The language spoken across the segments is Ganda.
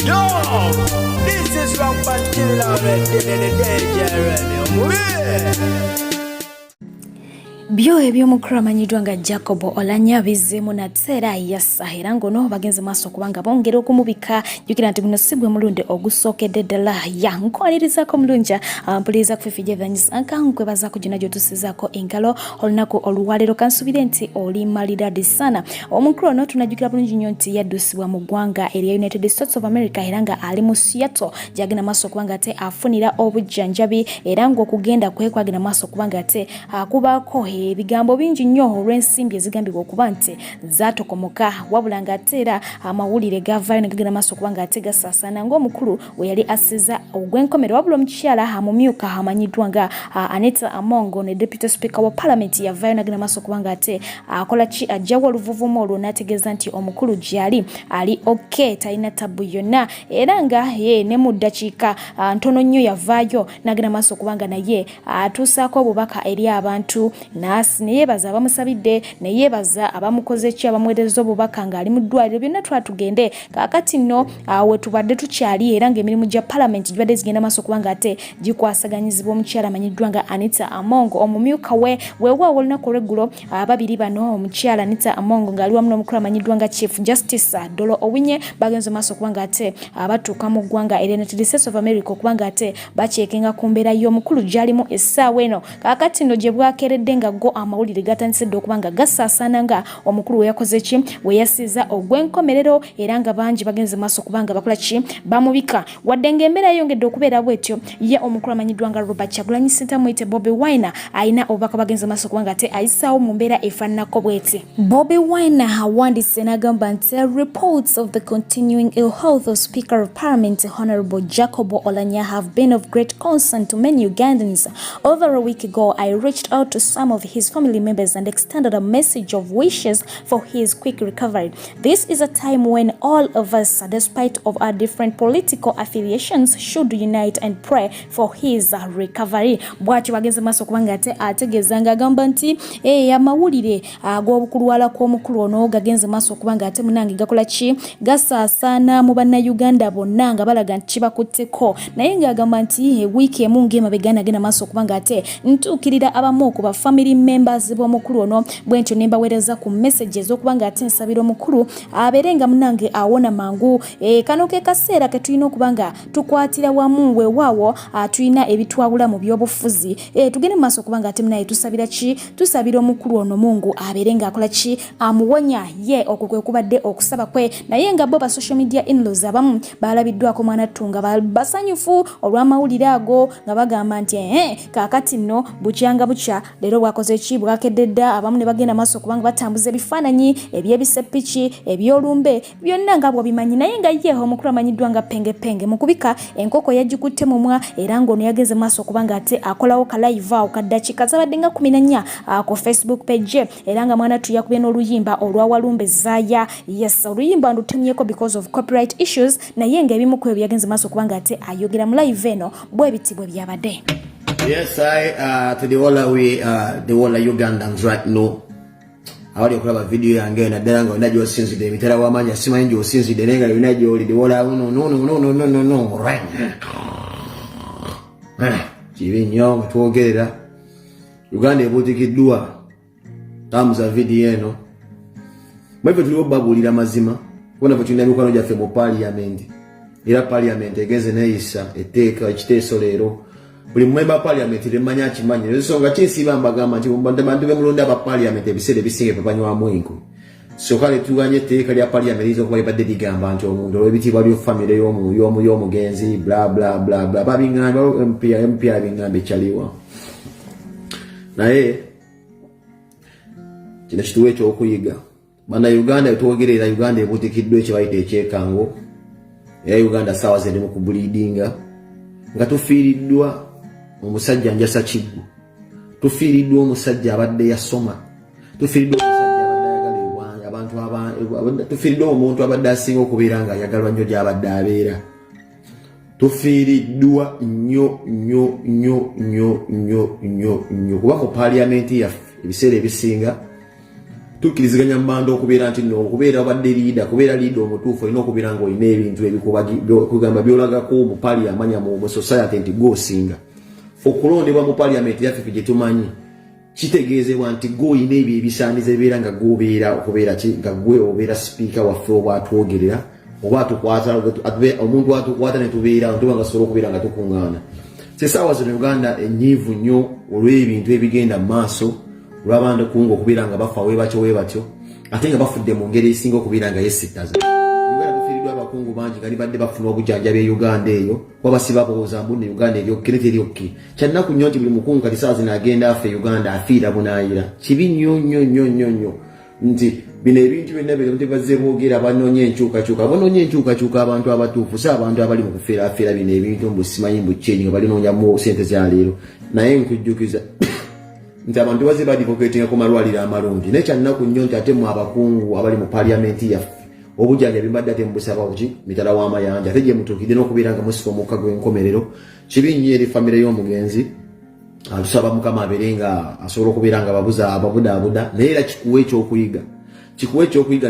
Yo, this is Rock and Kill already in the danger. Byo eby'omukulu amanyiddwa nga Jacob Oulanya bizzeemu nateera yassa era ng'ono bagenze maaso kubanga bongera okumubika jjukira nti guno si gwe mulundi ogusookedde ddala yankwalirizaako mulungi mpuliriza kufifijeevanyisa nkwebazaako gyonna gy'otusizaako engalo olunaku oluwaliro kansubire nti oli maliradi sana omukulu ono tunajjukira bulungi nnyo nti yaddusibwa mu ggwanga erya United States of America era nga ali mu Seattle gy'agenda maaso kubanga ate afunira obujjanjabi era ng'okugenda kwe kwagenda maaso kubanga ate akubaako ebigambo bingi nnyo olw'ensimbi ezigambibwa okuba nti zaatokomoka wabula ng'ateera amawulire gavaayo ne gagenda maaso kubanga ate gasaasaana ng'omukulu we yali asiza ogw'enkomero wabula omukyala amumyuka amanyiddwa nga Anita Amongo ne Deputy Speaker wa Parliament yavaayo n'agenda maaso kubanga ate akola ki ajjawo oluvuvumu olwo n'ategeeza nti omukulu gy'ali ali okay talina tabu yonna era nga ne mu ddakiika ntono nnyo yavaayo n'agenda maaso kubanga naye atuusaako obubaka eri abantu neyebaza abamusabidde neyebaza abamukoze ki abamuweereza obubaka ng'ali mu ddwaliro byonna twatugende kaakati nno we tubadde tukyali era ng'emirimu gya Parliament gibadde zigenda maaso kubanga ate gikwasaganyizibwa omukyala amanyiddwa nga Anita Amongo omumyuka weewaawo olunaku olw'eggulo ababiri bano omukyala Anita Amongo ng'ali wamu n'omukulu amanyiddwa nga Chief Justice Dolo Owinye bagenze maaso kubanga ate abatuuka mu ggwanga erya United States of America okubanga ate bakyekenga ku mbeera y'omukulu gy'alimu essaawa eno kaakati nno gye bwakeeredde nga go amawulire gatandisedde okubanga gasaasaana nga omukulu we yakoze ki we yasiza ogw'enkomerero era nga bangi bagenze maaso kubanga bakola ki bamubika wadde ng'embeera yeyongedde okubeera bwetyo ye omukulu amanyiddwa nga Robert Kyagulanyi Ssentamu muyite Bobi Wine ayina obubaka bagenze maaso kubanga ate ayisaawo mu mbeera efaananako bweti Bobi Wine awandiise n'agamba nti reports of the continuing ill health of Speaker of Parliament Honorable Jacob Oulanya have been of great concern to many Ugandans. Over a week ago, I reached out to some of his family members and extended a message of wishes for his quick recovery. This is a time when all of us, despite of our different political affiliations, should unite and pray for his recovery. Bw'atyo bagenze maaso kubanga ate ategeeza ng'agamba nti amawulire ag'obukulwala kw'omukulu ono gagenze maaso kubanga ate munange gakola ki gasaasaana mu bannayuganda bonna nga balaga nti kibakutteko naye ng'agamba nti wiiki emu ng'emabega nagenda maaso kubanga ate ntuukirira abamu ku bafamily members b'omukulu ono bwentyo ne mbaweereza ku messages okubanga ate nsabira omukulu abeere nga munange awona mangu kano ke kaseera ke tulina okubanga tukwatira wamu weewaawo tulina ebitwawula mu by'obufuzi tugende mu maaso okubanga ate munaye tusabira ki tusabira omukulu ono Mungu abeere nga akola ki amuwonya ye okwo kwe kubadde okusaba kwe naye nga bo ba social media in-laws abamu balabiddwako mwana ttunga basanyufu olw'amawulire ago nga bagamba nti kaakati nno bukyanga bukya leero bwakoze ki bwakedde dda abamu ne bagenda maaso kubanga batambuza ebifaananyi eby'ebisepiki ebyolumbe byonna nga bwabimanyi naye nga ye omukulu amanyiddwa nga pengepenge mu kubika enkoko yagikutte mumwa era ng'ono yageze maaso kubanga ate akolawo ka live awo kaddakiika zabadde nga 14 ku Facebook page era nga mwana tuyakubye n'oluyimba olwa Walumbe Zaaya yes oluyimba ndutemyeko because of copyright issues naye ng'ebimu ku ebyo yagenze maaso kubanga ate ayogera mu live eno bwe bitibwe byabadde. Yes, to the whole way, the whole Ugandans right now. I want to grab a video and get a dang on that you're since the Mitara Waman, you're seeing you since the nigga, you know, the whole no, right? Even young, to get it. Uganda, what you could do, thumbs a video, no. Maybe to look babu, Lida Mazima, one of you never can for parliament. Ira parliament against the Naisa, a take a solero. Buli mwemba parliament lemanya kimanyi nsonga kinsiba mbagamba nti bantu bemulonda ba parliament ebisere bisinge papanywa mwinku so kale tuganye teeka lya parliament izo kuba libadde ligamba nti omuntu olw'ebitibwa byo family y'omugenzi bla bla bla bla babingamba MP abingamba ekyaliwa naye kino kituwe ekyokuyiga bana Uganda twogerera Uganda ebutikiddwa ekibayita ekyekango era Uganda sawa zende mu kubulidinga nga tufiiriddwa omusajja njasa kiggu tufiiriddwa omusajja abadde yasoma tufiiriddwa omusajja abadde ayagalibwa abantu tufiiriddwa omuntu abadde asinga okubeera nga ayagalwa nnyo gy'abadde abeera tufiiriddwa nnyo kuba mu parliament yaffe ebiseera ebisinga tukiriziganya mbando okubeera nti no okubeera abadde leader kubeera leader omutuufu olina okubeera ng'olina ebintu ebikugamba byolagako mu pali amanya mu society nti gosinga okulondebwa mu parliament yaffe gye tumanyi kitegeezebwa nti goyina ebyo ebisaaniza ebibeera nga gobeera okubeera ki nga gwe obeera sipiika waffe oba atwogerera oba atukwata omuntu atukwata ne tubeera ntuba nga sobola okubeera nga tukuŋŋaana sesaawa zino Uganda enyiivu nnyo olw'ebintu ebigenda mu maaso olw'abantu kunga okubeera nga bafa webatyo ate nga bafudde mu ngeri esinga okubeera nga yesittaza Uganda tufiiriddwa abakungu bangi nga libadde bafuna obujjanjabi e Uganda eyo kuba basiba bowooza mbunne Uganda eryokkerete eryokki kyannaku nnyo nti buli mukungu kati saa zino agenda affe Uganda afiira bunaayira kibi nnyo nti bino ebintu byonna bino tebazze boogera banoonya enkyukakyuka abantu abatuufu si abantu abali mu kufeeraafeera bino ebintu mbu simanyi mbu kyenyi nga balinoonyamu sente za leero naye nkujjukiza nti abantu bazze badvocatinga ku malwaliro amalungi naye kyannaku nnyo nti ate mu abakungu abali mu paliamenti yaffe obujjanjabi mbadde ate mubusaba ki mitala w'amayanja ate gye mutuukidde n'okubeera nga musifa omukka gw'enkomerero kibi nnyo eri famire y'omugenzi atusaba Mukama abeere nga asobola okubeera nga ababudaabuda naye era kikuwa ekyokuyiga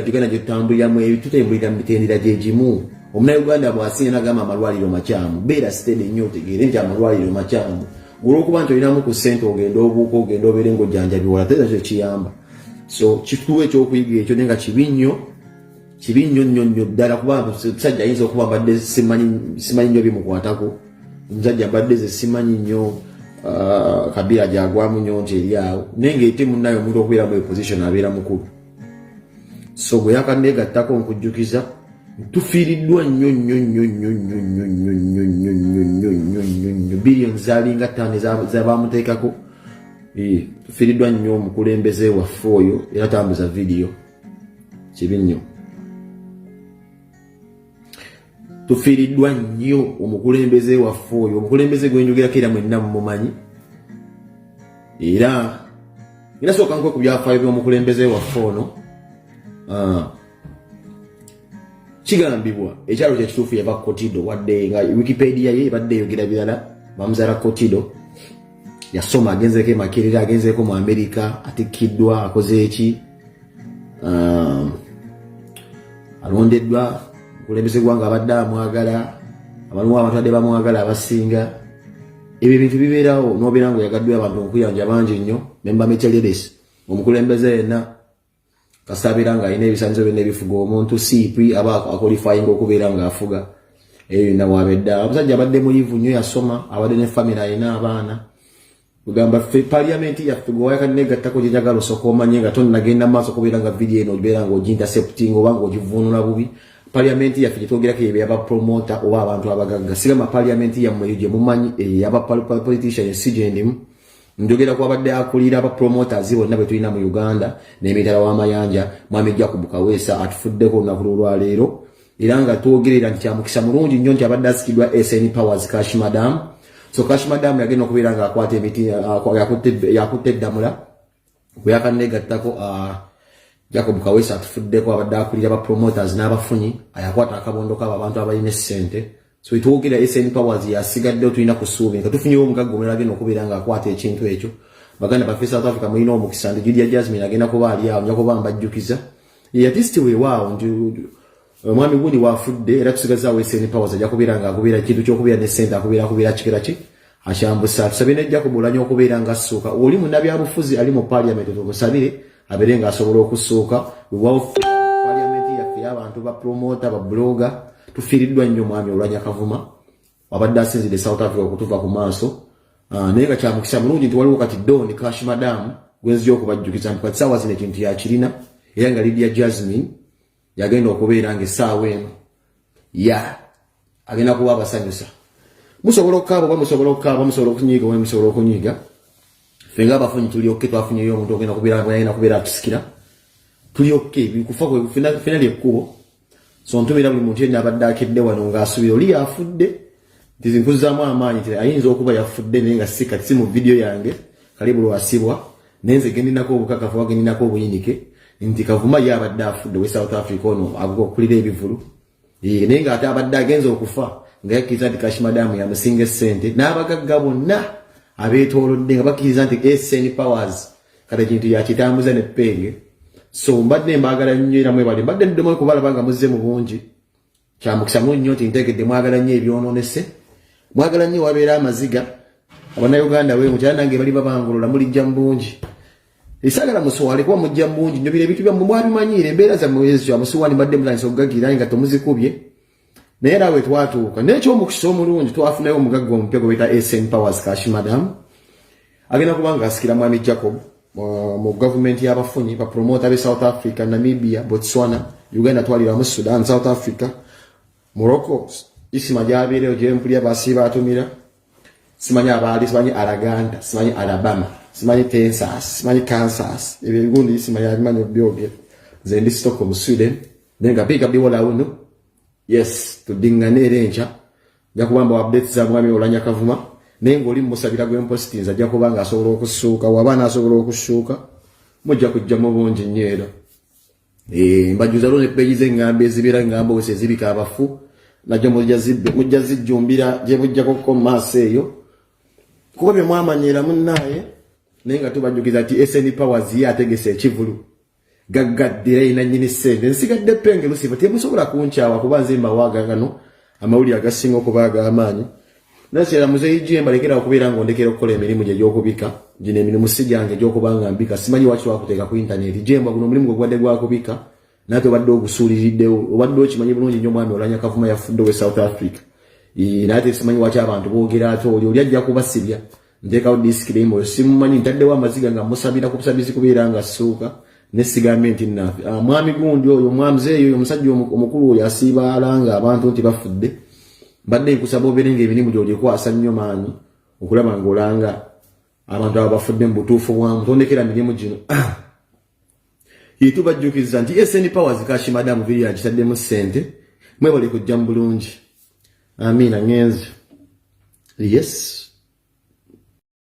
gyogenda gye tutambuliramu tutambulira mu mitendera gye gimu Omunnayuganda bw'asinga n'agamba amalwaliro makyamu beera sitede nnyo otegeere nti amalwaliro makyamu olw'okuba nti olinamu ku ssente ogenda obuuka ogenda obeere ng'ojjanjabiwala teza kyo kiyamba so kikuwa ekyokuyiga ekyo naye nga kibi nnyo ddala kuba omusajja ayinza okuba mbadde simanyi nnyo bimukwatako omusajja mbadde ze simanyi nnyo Kabila gyagwamu nnyo nti eri awo naye ng'ete munnayo omuntu okubeera mu position abeera mukulu so gwe yakanneegattako nkujjukiza tufiiriddwa nnyo billions zalinga ttaano zabamuteekako tufiiriddwa nnyo omukulembeze waffe oyo era tambuza vidiyo kibi nnyo tufiiriddwa nnyo omukulembeze waffe oyo omukulembeze gwenjogerako era mwenna mumumanyi era sooka nkwe ku byafaayo by'omukulembeze waffe ono kigambibwa ekyalo kyekituufu yava Kotido wadde nga Wikipedia ye ebadde eyogera birala bamuzaala Kotido yasoma agenzeko e Makerere agenzeko mu Amerika atikkiddwa akoze eki alondeddwa omukulembeze gwanga abadde amwagala abalimu abantu badde bamwagala abasinga ebyo ebintu bibeerawo n'obeera ng'oyagaddwa abantu okuyanja bangi nnyo memba mekyaleres omukulembeze yenna kasabeera ng'alina ebisaanizo byonna ebifuga omuntu CP aba akwalifyinga okubeera ng'afuga eyo yonna bw'abedda omusajja abadde muyivu nnyo yasoma abadde ne famire alina abaana kugamba paliamenti yaffe gwe wayakanegattako gye njagala osooka omanye nga tonnagenda maaso okubeera nga vidiyo eno obeera ng'ogintercepting oba ng'ogivuunula bubi paliamenti yaffe gye twogerako ebyo abapromota oba abantu abagagga sigamba paliamenti yammwe eyo gye mumanyi abapolitician si gye ndimu njogera ku abadde akulira abapromoters bonna be tulina mu Uganda n'emitala w'amayanja mwami Jacob Kaweesa atufuddeko olunaku lwaleero era nga twogerera nti kyamukisa mulungi nnyo nti abadde asikiddwa SN Powers Cash Madam so Cash Madam yagenda okubeera nga akwata emiti yakutte eddamula bwe yakanegattako Jacob Kaweesa atufuddeko abadde akulira abapromoters n'abafunyi ayakwata akabondo kabo abantu abalina essente so itwogera SN Powers yasigadde tulina kusuubira nga tufunye omugagga omulala agenda okubeera nga akwata ekintu ekyo baganda baffe South Africa mulina omukisa ndi Julia Jasmine agenda kuba ali awo nja kuba mbajjukiza yatisti weewaawo nti omwami gundi wafudde era tusigazaawo SN Powers ajja kubeera nga agobeera kintu ky'okubeera ne ssente akubeera kikira ki akyambusa tusabire ne Jacob Oulanya okubeera nga assuuka oli munnabyabufuzi ali mu parliament tumusabire abeere nga asobola okussuuka weewaawo parliament yaffe y'abantu bapromota babloga tufiiriddwa nnyo mwami Oulanya Kavuma wabadde asinzidde South Africa okutuva ku maaso naye nga kyamukisa mulungi nti waliwo kati Don Cash Madam gwenzija okubajjukiza nti kati saawa zino ekintu yakirina era nga Lydia Jasmine yagenda okubeera ng'essaawa eno agenda kuba abasanyusa musobola okukaaba oba musobola okukaaba musobola okunyiiga oba musobola okunyiiga ffe ng'abafunyi tulyokke twafunyeyo omuntu ogenda kubeera atusikira tulyokke bikufa ffena lyekkubo so ntumira buli muntu yenna abadde akedde wano ng'asubira oli yafudde nti zinkuzaamu amaanyi nti ayinza okuba yafudde naye nga si mu vidiyo yange kalibu lwasibwa naye nze gendinako obukakafu oba gendinako obuyinike nti Kavuma ye abadde afudde we South Africa ono akulira ebivulu naye ng'ate abadde agenza okufa nga yakkiriza nti Cash Madam yamusinga essente n'abagagga bonna abeetoolodde nga bakkiriza nti SN Powers kati ekintu yakitambuza ne ppenge So mbadde mbagala nnyo era mwebale mbadde ndemo kubalaba nga muzze mu bungi kyamukisa mu nnyo tintegedde mwagala nnyo ebyononese mwagala nnyo wabeera amaziga Abannayuganda we mukyala nange bali babangolola mulijja mu bungi isagala muswale kuba mujja mu bungi njobire ebitu byammwe mwabimanyire embeera zammwe ezo amusuwani mbadde mulanyisa okugagira nga tomuzikubye naye era we twatuuka n'ekyomukisa omulungi twafunayo omugagga omupya gwe beta SN Powers Kashi Madam agenda kubanga asikira mwami Jacob mu government y'abafunyi ba promoter be South Africa, Namibia, Botswana, Uganda twaliramu Sudan, South Africa, Morocco. Isima jabire oje mpulya basiba atumira. Simanya abali, simanya Araganda, simanya Alabama, simanya Texas, simanya Kansas. Ebigundi isima yabimanyo byoge. Zendi Stockholm, Sweden. Nenga pika biwola uno. Yes, tudingane rencha. Jakubamba updates za mwami Oulanya Kavuma. Nengo oli musabira gwe postinza ajja kubanga asobola okusuuka wabana asobola okusuuka mujja kujja mu bungi nyeero mbajuza lone pejize ngambe zibira ngambo wese zibika abafu najjo mujja zijjumbira je mujja kokko maso eyo kuba bye mwamanyira munnaye nenga tubajukiza ati SN Powers yategese ekivulu gaggaddira ina nyini sente nsigadde penge lusiba temusobola kunkyawa kuba nzimba wagangano amawuli agasinga okubaga amaanyi Nasira muzeyi jemba lekera okubeera ngondekera okukola emirimu gye gy'okubika gino emirimu si gyange gy'okubanga mbika simanyi waki wakuteeka ku internet jemba guno omulimu gwadde gwakubika nate obadde ogusuuliriddewo obadde okimanyi bulungi nnyo mwami Oulanya Kavuma yafudde we South Africa nate simanyi waki abantu boogera ate oli ajja kubasibya nteekawo disiki emu simumanyi ntaddewo amaziga nga musabira ku busabizi kubeera nga ssuuka nesigambe nti nnafe mwami gundi oyo mwamuzeeyo oyo omusajja omukulu oyo asiiba alanga abantu nti bafudde badde nkusaba oberenga emirimu gy'olikwasa nnyo maanyi okulaba ng'olanga abantu abo bafudde mu butuufu bwamu tondekera mirimu gino tubajjukiza nti SN Powers Kashi Madam video agitaddemu ssente mwebale kujja mu bulungi amiina ngenzi yes